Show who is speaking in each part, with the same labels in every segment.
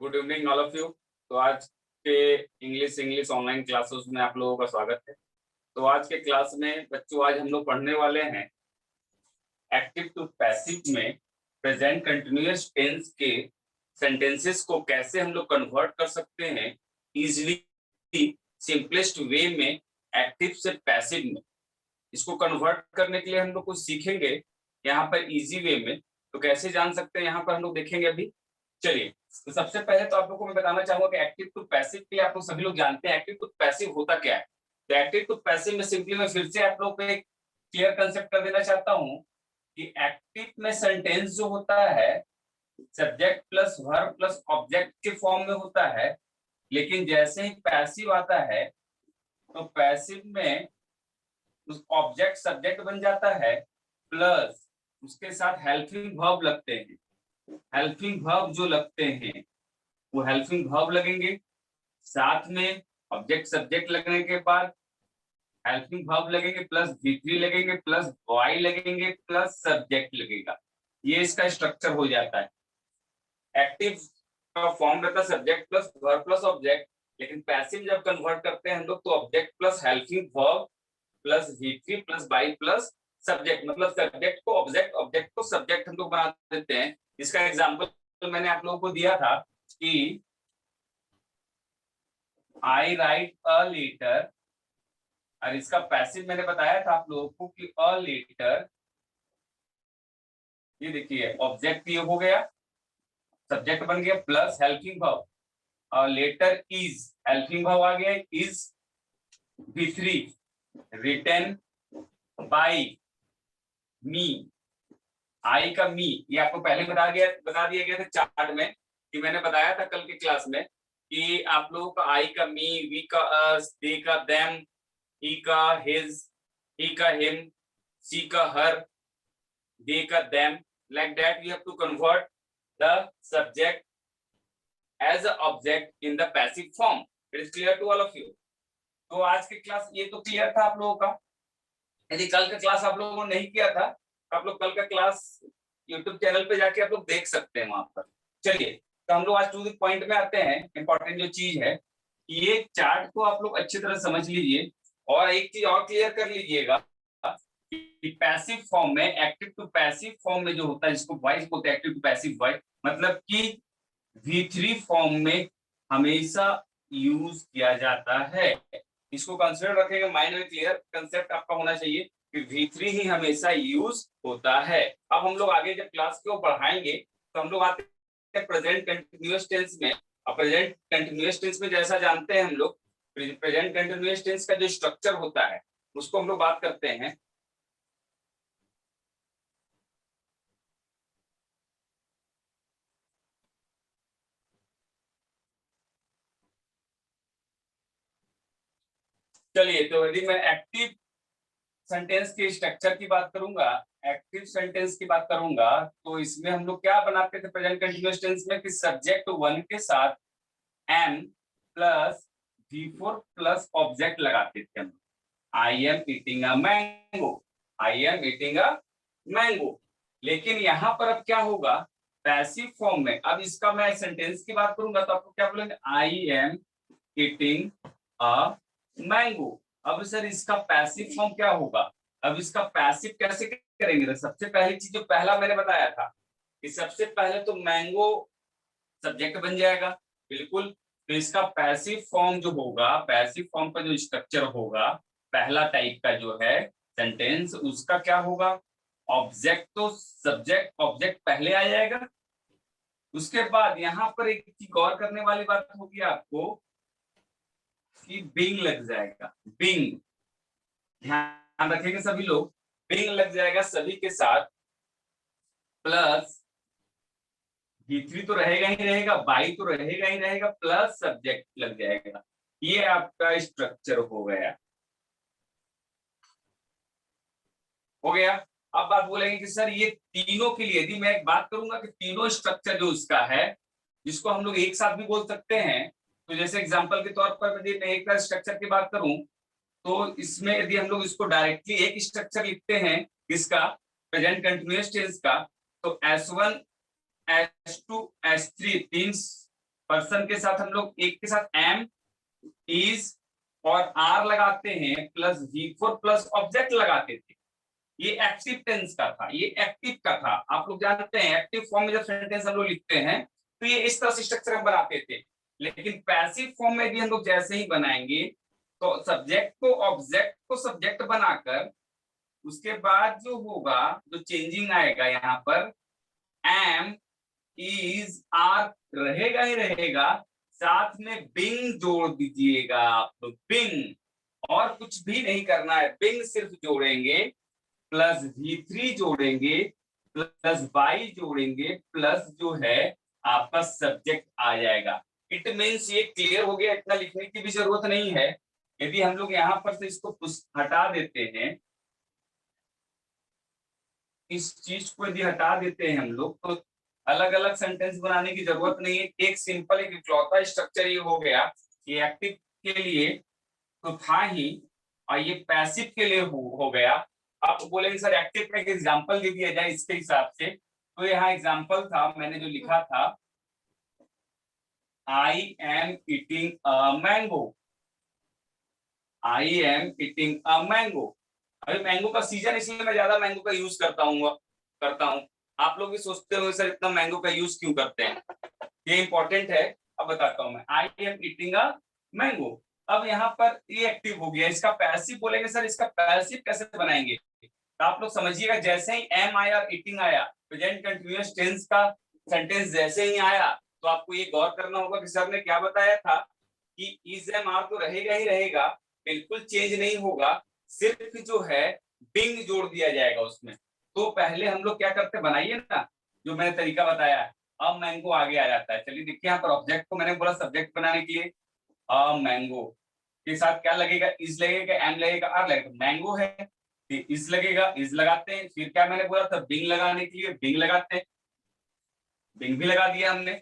Speaker 1: Good evening all of you. तो आज के इंग्लिश ऑनलाइन क्लासेस में आप लोगों का स्वागत है। तो आज के क्लास में बच्चों आज हम लोग पढ़ने वाले हैं एक्टिव टू पैसिव में प्रेजेंट कंटिन्यूअस टेंस के सेंटेंसेस को कैसे हम लोग कन्वर्ट कर सकते हैं इजीली सिंपलेस्ट वे में एक्टिव से पैसिव में। इसको कन्वर्ट करने के लिए हम लोग कुछ सीखेंगे यहाँ पर इजी वे में। तो कैसे जान सकते हैं यहाँ पर हम लोग देखेंगे अभी। चलिए, तो सबसे पहले तो आप लोगों को मैं बताना चाहूंगा कि एक्टिव टू पैसिव के लिए आप लोग सभी लोग जानते हैं एक्टिव टू पैसिव होता क्या है। तो एक्टिव टू पैसिव में सिंपली मैं फिर से आप लोग को एक क्लियर कंसेप्ट कर देना चाहता हूं कि एक्टिव में सेंटेंस जो होता है subject plus verb plus object के फॉर्म में होता है, लेकिन जैसे ही पैसिव आता है तो पैसिव में ऑब्जेक्ट सब्जेक्ट बन जाता है प्लस उसके साथ हेल्पिंग वर्ब लगते हैं। हेल्पिंग वर्ब जो लगते हैं वो हेल्पिंग वर्ब लगेंगे, साथ में ऑब्जेक्ट सब्जेक्ट लगने के बाद हेल्पिंग वर्ब लगेंगे प्लस V3 लगेंगे प्लस वाई लगेंगे प्लस सब्जेक्ट लगेगा। ये इसका स्ट्रक्चर हो जाता है। एक्टिव का फॉर्म रहता है subject plus verb plus object, लेकिन पैसिव जब कन्वर्ट करते हैं हम लोग तो object plus helping verb plus V3 plus by plus subject, मतलब सब्जेक्ट को ऑब्जेक्ट ऑब्जेक्ट को सब्जेक्ट हम लोग बना देते हैं। इसका एग्जांपल मैंने आप लोगों को दिया था कि आई राइट अ लेटर, और इसका पैसिव मैंने बताया था आप लोगों को कि अ लेटर, ये देखिए ऑब्जेक्ट ये हो गया, सब्जेक्ट बन गया प्लस हेल्पिंग वर्ब, और लेटर इज हेल्पिंग वर्ब आ गया इज, V3 रिटन बाय मी, आई का मी ये आपको पहले बता दिया गया था चार्ट में कि मैंने बताया था कल की क्लास में कि आप लोगों का आई का मी, वी का अस, दे का देम, ही का हिज, ही का हिम, सी का हर, दे का them, like that we have to convert the subject as a object in the passive form. It is clear to all of you. तो आज की क्लास ये तो क्लियर था आप लोगों का। यदि कल का क्लास आप लोगों ने नहीं किया था तो आप लोग कल का क्लास YouTube चैनल पे जाके आप लोग देख सकते हैं वहां पर। चलिए, तो हम लोग आज टू द पॉइंट में आते हैं। इंपॉर्टेंट जो चीज है ये चार्ट को आप लोग अच्छी तरह समझ लीजिए, और एक चीज और क्लियर कर लीजिएगा कि पैसिव फॉर्म में एक्टिव टू पैसिव फॉर्म में जो होता है जिसको वॉइस बोलते हैं, एक्टिव टू पैसिव वॉइस, मतलब कि V3 फॉर्म में हमेशा यूज किया जाता है। इसको कंसिडर रखेंगे, माइंड में क्लियर कंसेप्ट आपका होना चाहिए कि V3 ही हमेशा यूज होता है। अब हम लोग आगे जब क्लास को बढ़ाएंगे तो हम लोग आते हैं प्रेजेंट कंटिन्यूअस टेंस में। और प्रेजेंट कंटिन्यूअस टेंस में जैसा जानते हैं हम लोग, प्रेजेंट कंटिन्यूअस टेंस का जो स्ट्रक्चर होता है उसको हम लोग बात करते हैं। चलिए, तो यदि मैं एक्टिव सेंटेंस के स्ट्रक्चर की बात करूंगा, एक्टिव सेंटेंस की बात करूंगा, तो इसमें हम लोग क्या बनाते थे प्रेजेंट कंटिन्यूअस टेंस में कि सब्जेक्ट वन के साथ M plus V4 plus object लगाते थे हम। आई am eating a mango, I am eating a mango. लेकिन यहाँ पर अब क्या होगा पैसिव फॉर्म में, अब इसका मैं सेंटेंस की बात करूंगा तो आपको क्या बोलेंगे, आई एम ईटिंग अ मैंगो। अब सर इसका पैसिव फॉर्म क्या होगा, अब इसका पैसिव कैसे करेंगे। तो सबसे पहली चीज जो पहला मैंने बताया था कि सबसे पहले तो मैंगो सब्जेक्ट बन जाएगा, बिल्कुल। तो इसका पैसिव फॉर्म जो होगा, पैसिव फॉर्म का जो स्ट्रक्चर होगा पहला टाइप का जो है सेंटेंस, उसका क्या होगा, ऑब्जेक्ट तो सब्जेक्ट ऑब्जेक्ट पहले आ जाएगा। उसके बाद यहाँ पर एक चीज गौर करने वाली बात होगी आपको कि बिंग लग जाएगा, बिंग, ध्यान रखेंगे सभी लोग, बिंग लग जाएगा सभी के साथ, प्लस V3 तो रहेगा ही रहेगा, बाई तो रहेगा ही रहेगा, प्लस सब्जेक्ट लग जाएगा। ये आपका स्ट्रक्चर हो गया, हो गया। अब बात बोलेंगे कि सर ये तीनों के लिए यदि मैं एक बात करूंगा कि तीनों स्ट्रक्चर जो इसका है जिसको हम लोग एक साथ भी बोल सकते हैं, तो जैसे एग्जांपल के तौर पर यदि मैं एक स्ट्रक्चर की बात करूं तो इसमें यदि हम लोग इसको डायरेक्टली एक स्ट्रक्चर लिखते हैं इसका प्रेजेंट कंटिन्यूअस टेंस का, तो S1 S2 S3 तीन पर्सन के साथ हम लोग एक के साथ एम, इज और आर लगाते हैं प्लस V4 प्लस ऑब्जेक्ट लगाते थे। ये एक्टिव टेंस का था, ये एक्टिव का था। आप लोग जानते हैं एक्टिव फॉर्म में जब सेंटेंस हम लोग लिखते हैं तो ये इस तरह से स्ट्रक्चर हम बनाते थे। लेकिन पैसिव फॉर्म में भी हम लोग जैसे ही बनाएंगे तो सब्जेक्ट को ऑब्जेक्ट को सब्जेक्ट बनाकर उसके बाद जो होगा, जो चेंजिंग आएगा यहाँ पर, एम, इज, आर रहेगा ही रहेगा, साथ में बिंग जोड़ दीजिएगा आप लोग, बिंग, और कुछ भी नहीं करना है, बिंग सिर्फ जोड़ेंगे, प्लस V3 जोड़ेंगे, प्लस बाई जोड़ेंगे, प्लस जो है आपका सब्जेक्ट आ जाएगा। इट मीन्स ये क्लियर हो गया, इतना लिखने की भी जरूरत नहीं है। यदि हम लोग यहाँ पर से इसको हटा देते हैं, इस चीज को यदि हटा देते हैं हम लोग, तो अलग अलग सेंटेंस बनाने की जरूरत नहीं है। एक सिंपल एक इकलौता स्ट्रक्चर ये हो गया। ये एक्टिव के लिए तो था ही, और ये पैसिव के लिए हो गया। आप बोलेंगे सर एक्टिव का एक एग्जांपल दे दिया जाए इसके हिसाब से, तो यहाँ एग्जांपल था, मैंने जो लिखा था, आई am eating a mango, I am eating a mango. अभी मैंगो का सीजन, इसलिए मैं ज्यादा मैंगो का यूज करता हूँ। आप लोग भी सोचते होंगे सर इतना मैंगो का यूज क्यों करते हैं, ये इंपॉर्टेंट है। अब बताता हूँ मैं, आई एम ईटिंग अ मैंगो। अब यहाँ पर ये एक्टिव हो गया, इसका पैसिव बोलेंगे सर, इसका पैसिव कैसे बनाएंगे? तो आप लोग समझिएगा, जैसे ही एम आया और ईटिंग आया, प्रेजेंट कंटिन्यूअस टेंस का सेंटेंस जैसे ही आया, तो आपको ये गौर करना होगा कि सर ने क्या बताया था कि इज एम आर तो रहेगा ही रहेगा, बिल्कुल चेंज नहीं होगा, सिर्फ जो है बिंग जोड़ दिया जाएगा उसमें। तो पहले हम लोग क्या करते, बनाइए ना जो मैंने तरीका बताया है, अब मैंगो आगे आ जाता है। चलिए देखिए, यहाँ पर ऑब्जेक्ट को मैंने बोला सब्जेक्ट बनाने के लिए, मैंगो के साथ क्या लगेगा, इज लगेगा, एम लगेगा, आर लगेगा, मैंगो है, फिर इज लगेगा, इज लगाते हैं, फिर क्या मैंने बोला था, बिंग लगाने के लिए बिंग लगाते हैं, बिंग भी लगा दिया हमने।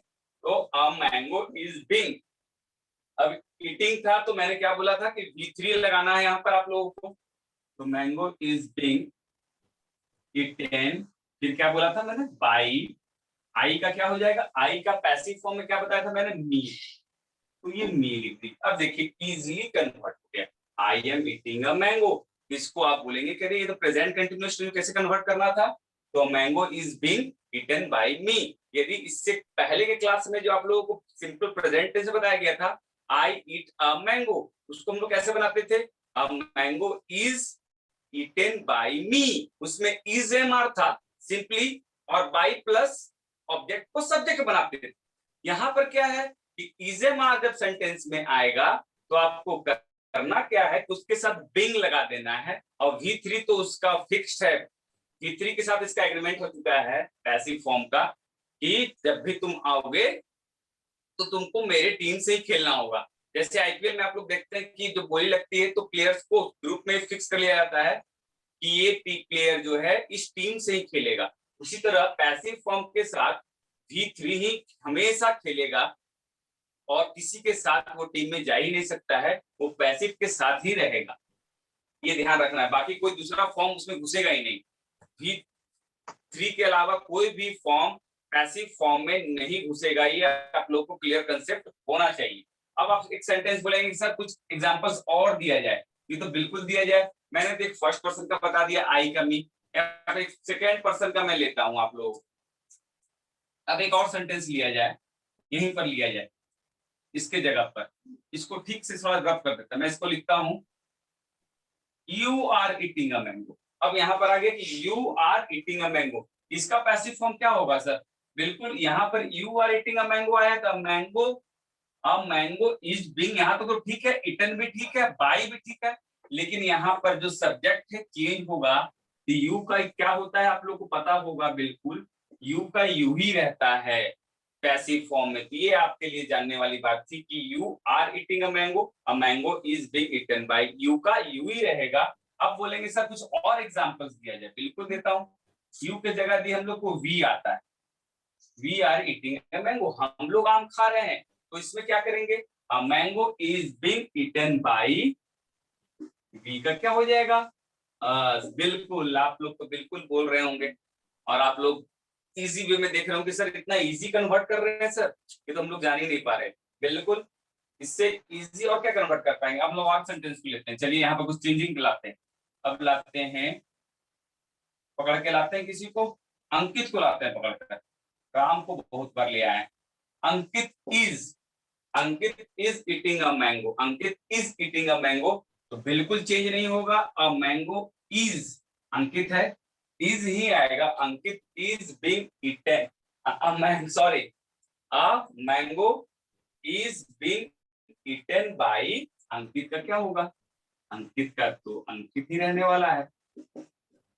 Speaker 1: तो मैंगो इज बिंग। अब ईटिंग था तो मैंने क्या बोला था कि V3 लगाना है यहाँ पर आप लोगों को, तो मैंगो इज बिंग ईटेन। फिर क्या बोला था मैंने, बाई, आई का क्या हो जाएगा, आई का पैसिव फॉर्म में क्या बताया था मैंने, मी, तो ये मी लिख दी। अब देखिए इजीली कन्वर्ट हो गया, I am eating a mango. इसको आप बोलेंगे कि ये तो प्रेजेंट कंटिन्यूअस टेंस कैसे कन्वर्ट करना था, तो mango is being eaten by me. यदि इससे पहले के क्लास में जो आप लोगों को सिंपल प्रेजेंट टेंस बताया गया था, आई ईट अ मैंगो, उसको हम लोग कैसे बनाते थे, a mango is eaten by me, उसमें इज एम आर था सिंपली, और बाय प्लस ऑब्जेक्ट को सब्जेक्ट बनाते थे। यहाँ पर क्या है कि इज एम आर जब सेंटेंस में आएगा तो आपको करना क्या है, उसके साथ बिंग लगा देना है, और V3 तो उसका फिक्स्ड है, V3 के साथ इसका एग्रीमेंट हो चुका है पैसिव फॉर्म का, कि जब भी तुम आओगे तो तुमको मेरे टीम से ही खेलना होगा। जैसे आईपीएल में आप लोग देखते हैं कि जो बोली लगती है तो प्लेयर्स को ग्रुप में फिक्स कर लिया जाता है कि ये प्लेयर जो है इस टीम से ही खेलेगा। उसी तरह पैसिव फॉर्म के साथ V3 ही हमेशा खेलेगा, और किसी के साथ वो टीम में जा ही नहीं सकता है, वो पैसिव के साथ ही रहेगा, ये ध्यान रखना है। बाकी कोई दूसरा फॉर्म उसमें घुसेगा ही नहीं। V3 के अलावा कोई भी फॉर्म पैसिव फॉर्म में नहीं घुसेगा, ये आप लोगों को क्लियर कंसेप्ट होना चाहिए। अब आप एक सेंटेंस बोलेंगे सर कुछ एग्जांपल्स और दिया जाए, ये तो बिल्कुल दिया जाए। मैंने तो एक फर्स्ट पर्सन का बता दिया, आई का मी, एक सेकेंड पर्सन का मैं लेता हूं आप लोग। अब एक और सेंटेंस लिया जाए, यहीं पर लिया जाए, इसके जगह पर इसको ठीक से थोड़ा रफ कर देता है। मैं इसको लिखता हूं, you are eating a mango. अब यहाँ पर आ गया कि you are eating a mango, इसका पैसिव फॉर्म क्या होगा सर, बिल्कुल यहाँ पर you are eating a mango आया था, मैंगो, अब मैंगो इज बीइंग, यहाँ तो ठीक है, इटन भी ठीक है, बाई भी ठीक है, लेकिन यहाँ पर जो सब्जेक्ट है चेंज होगा। यू का क्या होता है आप लोग को पता होगा, बिल्कुल यू का यू ही रहता है पैसिव फॉर्म में। तो ये आपके लिए जानने वाली बात थी कि you are eating a mango is being eaten by, you का यू ही रहेगा। अब बोलेंगे सर कुछ और एग्जांपल्स दिया जाए, बिल्कुल देता हूं। यू के जगह दी हम लोग को वी आता है, we are eating a mango, हम लोग आम खा रहे हैं, तो इसमें क्या करेंगे, a mango is being eaten by, we का क्या हो जाएगा, बिल्कुल आप लोग तो बिल्कुल बोल रहे होंगे, और आप लोग इजी वे में देख रहा हूँ कि सर इतना इजी कन्वर्ट कर रहे हैं सर, ये तो हम लोग जान ही नहीं पा रहे। बिल्कुल इससे इजी और क्या कन्वर्ट कर पाएंगे। अब लोग आगे सेंटेंस को लेते हैं। चलिए यहाँ पर कुछ चेंजिंग लाते हैं। अब लाते हैं, पकड़ के लाते हैं किसी को, अंकित को लाते हैं पकड़ कर। राम को बहुत बार ले आए। Ankit is eating a mango. Ankit is eating a mango, तो बिल्कुल चेंज नहीं होगा। अ मैंगो इज, अंकित है, इज ही आएगा। Ankit is being eaten, sorry, a mango is being eaten by. Ankit का क्या होगा? अंकित का तो अंकित ही रहने वाला है।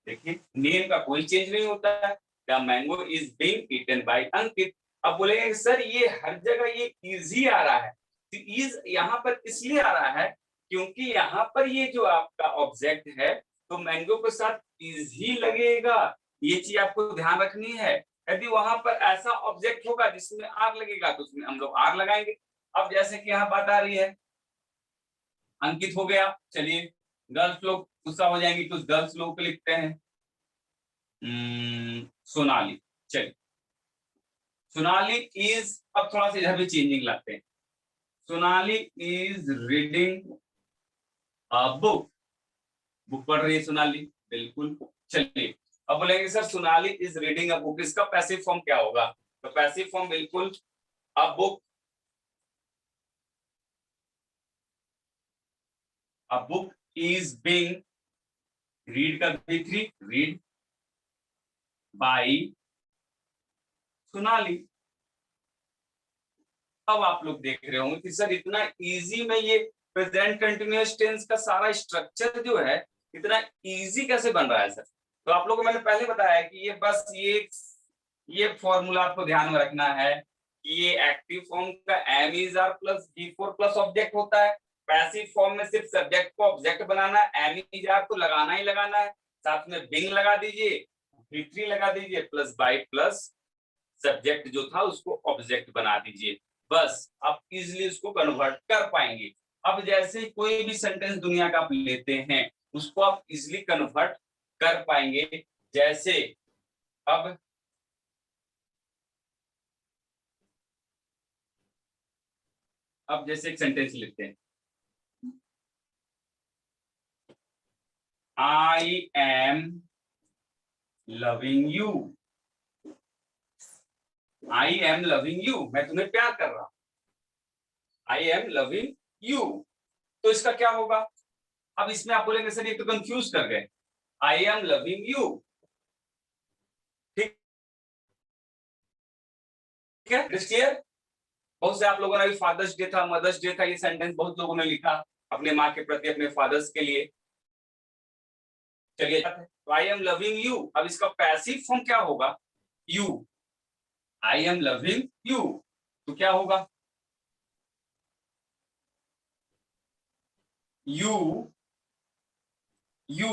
Speaker 1: देखिए नेम का कोई चेंज नहीं होता है। The mango is being eaten by Ankit. अब बोलेंगे सर ये हर जगह ये इज ही आ रहा है, तो इज यहाँ पर इसलिए आ रहा है क्योंकि यहाँ पर ये जो आपका ऑब्जेक्ट है तो मैंगो के साथ इज ही लगेगा। ये चीज आपको ध्यान रखनी है। यदि वहां पर ऐसा ऑब्जेक्ट होगा जिसमें आग लगेगा तो उसमें हम लोग आग लगाएंगे। अब जैसे कि यहाँ बात आ रही है, अंकित हो गया। चलिए गर्ल्स लोग गुस्सा हो जाएंगे, कुछ गर्ल्स लोग को लिखते हैं सोनाली। चलिए सोनाली इज, अब थोड़ा सा इधर भी चेंजिंग लाते हैं। Sonali is reading a book. Book पढ़ रही है सोनाली, बिल्कुल। चलिए अब बोलेंगे sir Sonali is reading a book, इसका पैसिव फॉर्म क्या होगा? तो पैसिव फॉर्म बिल्कुल a book, a book is being, read का V3, रीड बाई सोनाली। अब आप लोग देख रहे होंगे कि सर इतना इजी में ये प्रेजेंट कंटिन्यूअस टेंस का सारा स्ट्रक्चर जो है इतना इजी कैसे बन रहा है सर? तो आप लोगों को मैंने पहले बताया कि ये बस ये फॉर्मूला आपको ध्यान में रखना है कि ये एक्टिव फॉर्म का am is are plus V4 plus object होता है। पैसिव फॉर्म में सिर्फ सब्जेक्ट को ऑब्जेक्ट बनाना है, एम इज आर तो लगाना ही लगाना है, साथ में बिंग लगा दीजिए, V3 लगा दीजिए, प्लस बाई प्लस सब्जेक्ट जो था उसको ऑब्जेक्ट बना दीजिए। बस आप इजिली उसको कन्वर्ट कर पाएंगे। अब जैसे कोई भी सेंटेंस दुनिया का आप लेते हैं उसको आप इजिली कन्वर्ट कर पाएंगे। जैसे अब जैसे एक सेंटेंस लेते हैं, I am loving you. I am loving you, मैं तुम्हें प्यार कर रहा हूं। आई एम लविंग यू, तो इसका क्या होगा? अब इसमें आप बोलेंगे सर ये तो कंफ्यूज कर गए। आई एम लविंग यू, ठीक है, क्लियर? बहुत से आप लोगों ने, फादर्स डे था, मदर्स डे था, ये सेंटेंस बहुत लोगों ने लिखा अपने माँ के प्रति, अपने फादर्स के लिए। चलिए तो आई एम लविंग यू, अब इसका पैसिव फॉर्म क्या होगा? You, I am loving you, तो क्या होगा? यू, यू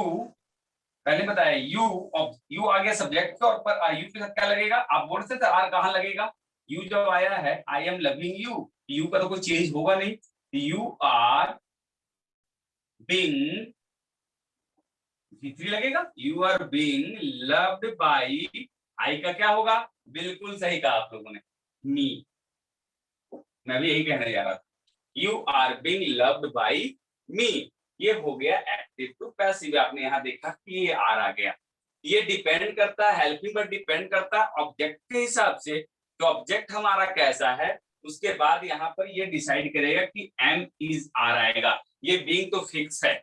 Speaker 1: पहले बताया, यू आ गया सब्जेक्ट के, और पर यू के साथ क्या लगेगा? आप बोल सकते आर कहाँ लगेगा? यू जब आया है, I am loving you, you का तो कोई चेंज होगा नहीं। यू आर बीइंग, V3 लगेगा, you are being loved by, I का क्या होगा? बिल्कुल सही कहा आप लोगों ने, मी। मैं भी यही कहने जा रहा था, you are being loved by me. ये हो गया एक्टिव टू पैसिव। आपने यहाँ देखा कि ये आर आ गया। ये डिपेंड करता है, हेल्पिंग पर डिपेंड करता है ऑब्जेक्ट के हिसाब से। तो ऑब्जेक्ट हमारा कैसा है उसके बाद यहाँ पर ये डिसाइड करेगा कि एम इज आर आएगा। ये बीइंग तो फिक्स है,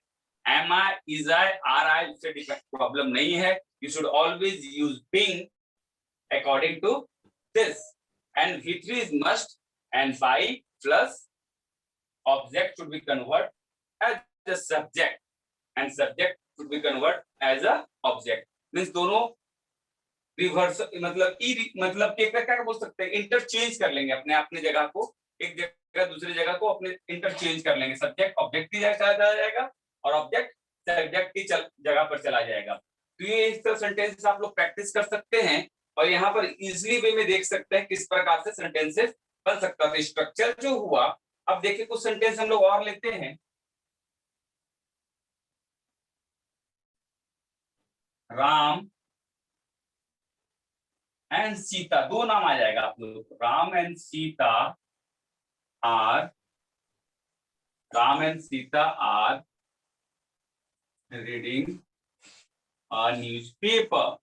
Speaker 1: am I is I are I, उससे प्रॉब्लम नहीं है। You should always use being according to this, and V3 is must, and by plus object should be converted as a subject, and subject should be converted as a object। Means दोनों reverse, मतलब मतलब क्या बोल सकते हैं, interchange कर लेंगे अपने अपने जगह को, एक जगह दूसरी जगह को अपने इंटरचेंज कर लेंगे। सब्जेक्ट ऑब्जेक्ट की जगह चला जाएगा और ऑब्जेक्ट सब्जेक्ट की जगह पर चला जाएगा। तो ये इस तरह सेंटेंस आप लोग प्रैक्टिस कर सकते हैं और यहाँ पर इजिली वे में देख सकते हैं किस प्रकार से सेंटेंसेस बन सकता है। स्ट्रक्चर जो हुआ, अब देखिए कुछ सेंटेंस हम लोग और लेते हैं। राम एंड सीता, दो नाम आ जाएगा आप लोगों को, Ram and Sita are, Ram and Sita are reading a newspaper.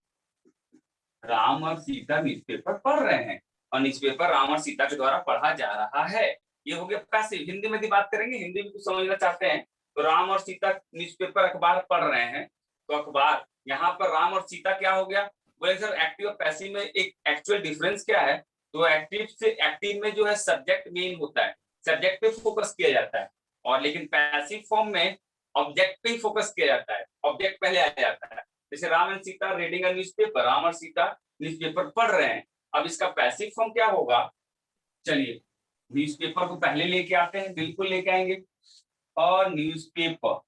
Speaker 1: Ram और सीता न्यूज़पेपर पढ़ रहे हैं और न्यूज़पेपर राम और सीता के द्वारा पढ़ा जा रहा है। ये हो गया पैसिव। हिंदी में भी बात करेंगे, हिंदी में कुछ समझना चाहते हैं तो राम और सीता न्यूज़पेपर अखबार पढ़ रहे हैं, तो अखबार, यहाँ पर राम और सीता क्या हो गया, बोले सर एक्टिव और पैसिव में एक एक्चुअल डिफरेंस क्या है, तो एक्टिव से, एक्टिव में जो है सब्जेक्ट मेन होता है, सब्जेक्ट पे फोकस किया जाता है, और लेकिन पैसिव फॉर्म में ऑब्जेक्ट पे ही फोकस किया जाता है, ऑब्जेक्ट पहले आ जाता है। जैसे Ram and Sita reading a newspaper, Ram और सीता न्यूज़पेपर पढ़ रहे हैं। अब इसका पैसिव फॉर्म क्या होगा, चलिए न्यूज़पेपर को पहले लेके आते हैं, बिल्कुल लेके आएंगे, और न्यूज़पेपर,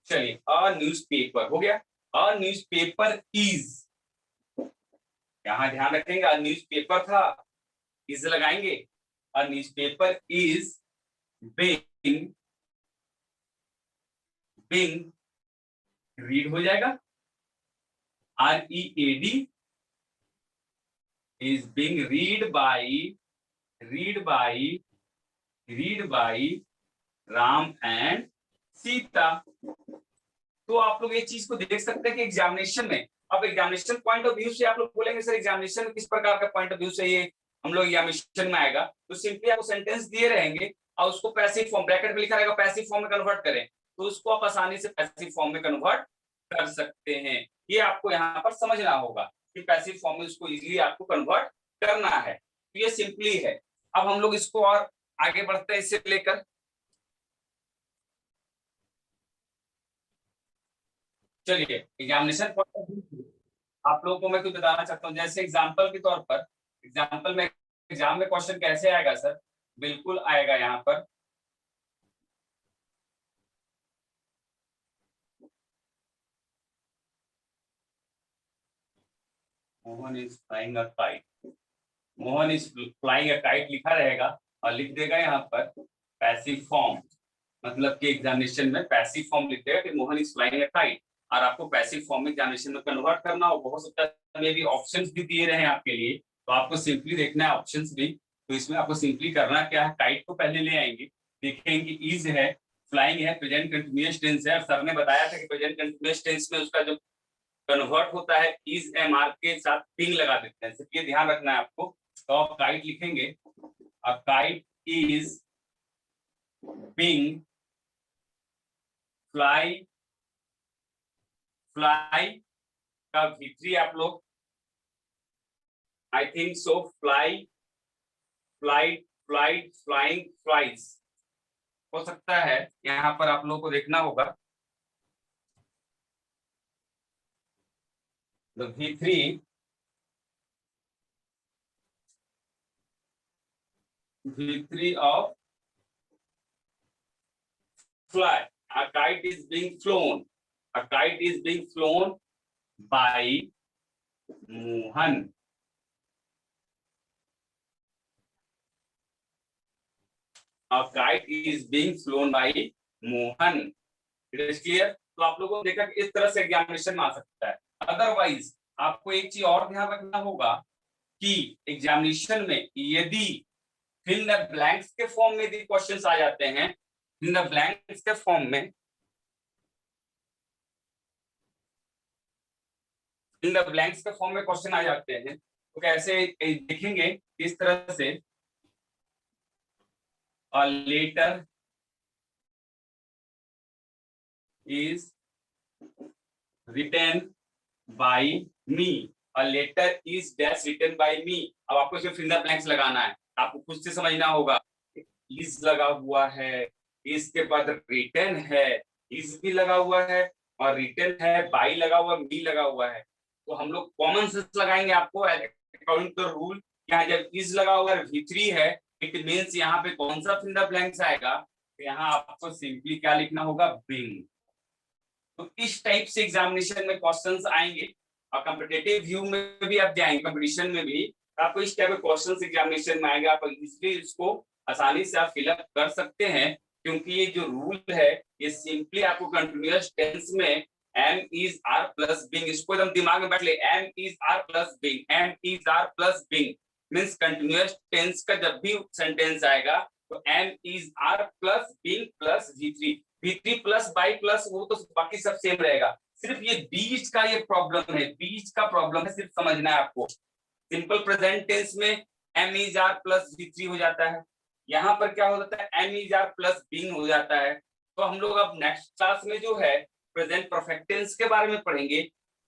Speaker 1: चलिए अ न्यूज़पेपर हो गया। अ न्यूज़पेपर इज, यहां ध्यान रखेंगे अ न्यूज़पेपर था, इज लगाएंगे, a newspaper is being, being read हो जाएगा, READ is being read by Ram and Sita. तो आप लोग ये चीज को देख सकते हैं कि एग्जामिनेशन में, अब एग्जामिनेशन पॉइंट ऑफ व्यू से आप लोग बोलेंगे सर एग्जामिनेशन में किस प्रकार का पॉइंट ऑफ व्यू से ये हम लोग एग्जामिनेशन में आएगा, तो सिंपली आपको सेंटेंस दिए रहेंगे और उसको पैसिव फॉर्म, ब्रैकेट में लिखा रहेगा पैसिव फॉर्म में कन्वर्ट करें, तो उसको आप आसानी से पैसिव फॉर्म में कन्वर्ट कर सकते हैं। ये आपको यहाँ पर समझना होगा कि पैसिव फॉर्म में उसको इजीली आपको कन्वर्ट करना है, तो ये सिंपली है। अब हम लोग इसको और आगे बढ़ते हैं इससे लेकर, चलिए एग्जामिनेशन पॉइंट ऑफ व्यू आप लोगों को मैं कुछ बताना चाहता हूँ। जैसे एग्जाम्पल के तौर पर, एग्जाम्पल में, एग्जाम में क्वेश्चन कैसे आएगा सर, बिल्कुल आएगा यहाँ पर, Mohan is flying a kite, Mohan is flying a kite लिखा रहेगा और लिख देगा यहाँ पर पैसिव फॉर्म, मतलब कि एग्जामिनेशन में पैसिव फॉर्म लिख देगा कि Mohan is flying a kite, और आपको पैसिव फॉर्म में एग्जामिनेशन में कन्वर्ट करना हो, बहुत सकता है भी ऑप्शंस भी दिए रहे हैं आपके लिए, तो आपको सिंपली देखना है ऑप्शंस भी। तो इसमें आपको सिंपली करना क्या है, काइट को पहले ले आएंगे, देखेंगे इज है, फ्लाइंग है, प्रेजेंट कंटिन्यूअस टेंस है, और सर ने बताया था कि प्रेजेंट कंटिन्यूअस टेंस में उसका जो कन्वर्ट होता है इज MR के साथ पिंग लगा देते हैं, सिर्फ ये ध्यान रखना है आपको। तो आप काइट लिखेंगे, अब kite is being fly, fly का V3 आप लोग I think so, fly, flight, flight, flying, flies हो सकता है, यहाँ पर आप लोगों को देखना होगा, तो V3, V3 of fly, a kite is being flown, a kite is being flown by Mohan, a kite is being flown by Mohan, it is clear. तो आप लोगों को देखा कि इस तरह से एग्जामिनेशन में आ सकता है। अदरवाइज आपको एक चीज और ध्यान रखना होगा कि एग्जामिनेशन में यदि फिल द ब्लैंक्स के फॉर्म में यदि क्वेश्चंस आ जाते हैं, फिल द ब्लैंक्स के फॉर्म में, फिल द ब्लैंक्स के फॉर्म में क्वेश्चन आ जाते हैं, तो कैसे देखेंगे किस तरह से, और letter is written by me, a letter is dash written by me। अब आपको इसमें फिल द ब्लैंक्स लगाना है, आपको खुद से समझना होगा, is लगा हुआ है, इसके बाद written है, is भी लगा हुआ है, और written है, by लगा हुआ, me लगा हुआ है, तो हम लोग कॉमन सेंस लगाएंगे आपको अकॉर्डिंग टू रूल। यहाँ जब is लगा हुआ है, V3 है, इट मीन्स यहाँ पे कौन सा फिल द ब्लैंक्स आएगा, तो यहाँ आपको सिंपली क्या लिखना होगा, बिंग। तो इस टाइप से एग्जामिनेशन में क्वेश्चंस आएंगे, और कॉम्पिटिटिव व्यू में भी आप जाएंगे, कंपटीशन में भी आपको इस टाइप के क्वेश्चंस एग्जामिनेशन में आएंगे, आप इजीली इसको आसानी से आप फिलअप कर सकते हैं, क्योंकि ये जो रूल है ये सिंपली आपको कंटिन्यूअस टेंस में am is are plus being, इसको एकदम दिमाग में बैठ ले, am is are plus being, am is are plus being means continuous tense का जब भी सेंटेंस आएगा तो am is are plus being plus V3 plus by plus वो तो बाकी सब सेम रहेगा, सिर्फ ये बीच का ये प्रॉब्लम है, बीच का प्रॉब्लम है, सिर्फ समझना है आपको। सिंपल प्रेजेंट टेंस में am is are plus V3 हो जाता है, यहाँ पर क्या हो जाता है, am is are plus being हो जाता है। तो हम लोग अब नेक्स्ट क्लास में जो है प्रेजेंट परफेक्ट टेंस के बारे में पढ़ेंगे,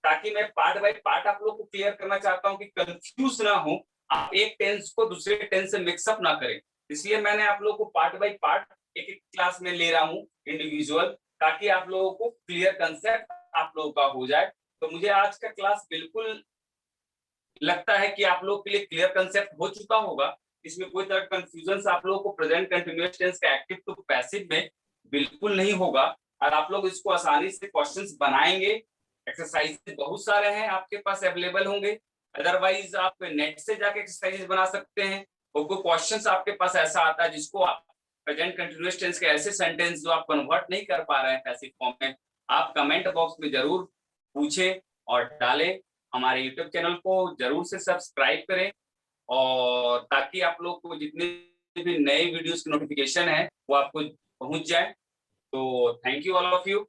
Speaker 1: ताकि मैं पार्ट बाय पार्ट आप लोग को क्लियर करना चाहता हूँ कि कंफ्यूज ना हो, आप एक टेंस को दूसरे टेंस से मिक्सअप ना करें, इसलिए मैंने आप लोग को पार्ट बाय पार्ट एक एक क्लास में ले रहा हूँ इंडिविजुअल, ताकि आप लोगों को क्लियर कंसेप्ट आप लोगों का हो जाए। तो मुझे आज का क्लास बिल्कुल लगता है कि आप लोग के लिए क्लियर कंसेप्ट हो चुका होगा, इसमें कोई तरह का कंफ्यूजन आप लोगों को प्रेजेंट कंटिन्यूअस टेंस का एक्टिव टू पैसिव में बिल्कुल नहीं होगा, और आप लोग इसको आसानी से क्वेश्चंस बनाएंगे। एक्सरसाइज बहुत सारे हैं आपके पास अवेलेबल होंगे, अदरवाइज आप नेट से जाके एक्सरसाइज बना सकते हैं, और कोई क्वेश्चंस आपके पास ऐसा आता है जिसको आप प्रेजेंट कंटिन्यूअस टेंस के ऐसे सेंटेंस जो आप कन्वर्ट नहीं कर पा रहे हैं पैसिव फॉर्म में, आप कमेंट बॉक्स में जरूर पूछें और डालें। हमारे यूट्यूब चैनल को जरूर से सब्सक्राइब करें, और ताकि आप लोग को जितने भी नए वीडियोस की नोटिफिकेशन है वो आपको पहुंच जाए। तो thank you all of you.